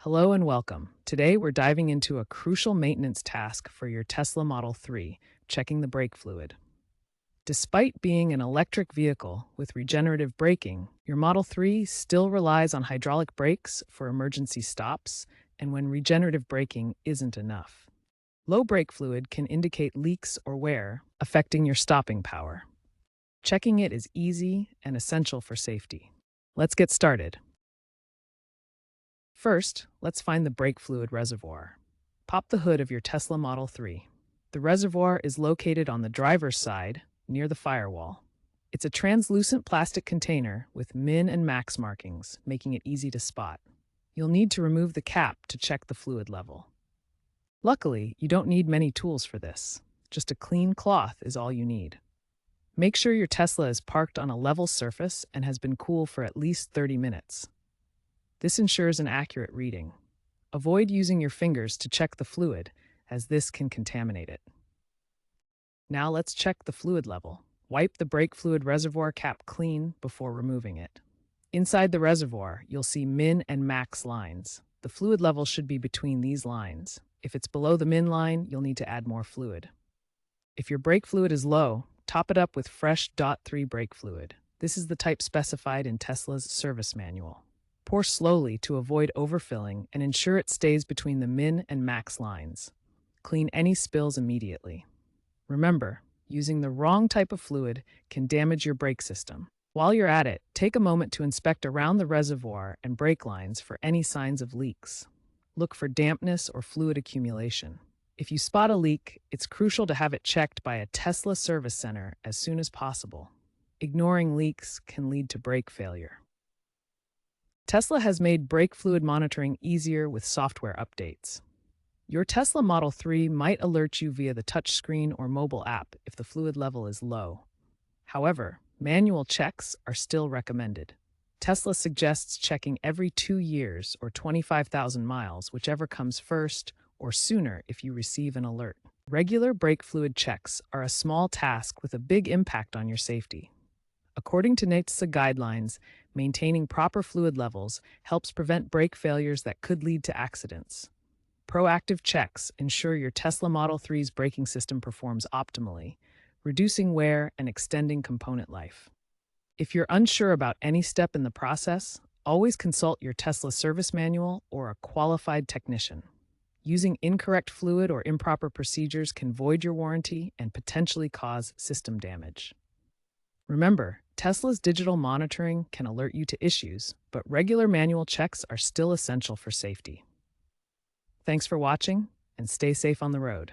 Hello and welcome. Today we're diving into a crucial maintenance task for your Tesla Model 3, checking the brake fluid. Despite being an electric vehicle with regenerative braking, your Model 3 still relies on hydraulic brakes for emergency stops and when regenerative braking isn't enough. Low brake fluid can indicate leaks or wear, affecting your stopping power. Checking it is easy and essential for safety. Let's get started. First, let's find the brake fluid reservoir. Pop the hood of your Tesla Model 3. The reservoir is located on the driver's side, near the firewall. It's a translucent plastic container with min and max markings, making it easy to spot. You'll need to remove the cap to check the fluid level. Luckily, you don't need many tools for this. Just a clean cloth is all you need. Make sure your Tesla is parked on a level surface and has been cool for at least 30 minutes. This ensures an accurate reading. Avoid using your fingers to check the fluid, as this can contaminate it. Now let's check the fluid level. Wipe the brake fluid reservoir cap clean before removing it. Inside the reservoir, you'll see min and max lines. The fluid level should be between these lines. If it's below the min line, you'll need to add more fluid. If your brake fluid is low, top it up with fresh .3 brake fluid. This is the type specified in Tesla's service manual. Pour slowly to avoid overfilling and ensure it stays between the min and max lines. Clean any spills immediately. Remember, using the wrong type of fluid can damage your brake system. While you're at it, take a moment to inspect around the reservoir and brake lines for any signs of leaks. Look for dampness or fluid accumulation. If you spot a leak, it's crucial to have it checked by a Tesla service center as soon as possible. Ignoring leaks can lead to brake failure. Tesla has made brake fluid monitoring easier with software updates. Your Tesla Model 3 might alert you via the touchscreen or mobile app if the fluid level is low. However, manual checks are still recommended. Tesla suggests checking every 2 years or 25,000 miles, whichever comes first, or sooner if you receive an alert. Regular brake fluid checks are a small task with a big impact on your safety. According to NHTSA guidelines, maintaining proper fluid levels helps prevent brake failures that could lead to accidents. Proactive checks ensure your Tesla Model 3's braking system performs optimally, reducing wear and extending component life. If you're unsure about any step in the process, always consult your Tesla service manual or a qualified technician. Using incorrect fluid or improper procedures can void your warranty and potentially cause system damage. Remember, Tesla's digital monitoring can alert you to issues, but regular manual checks are still essential for safety. Thanks for watching, and stay safe on the road.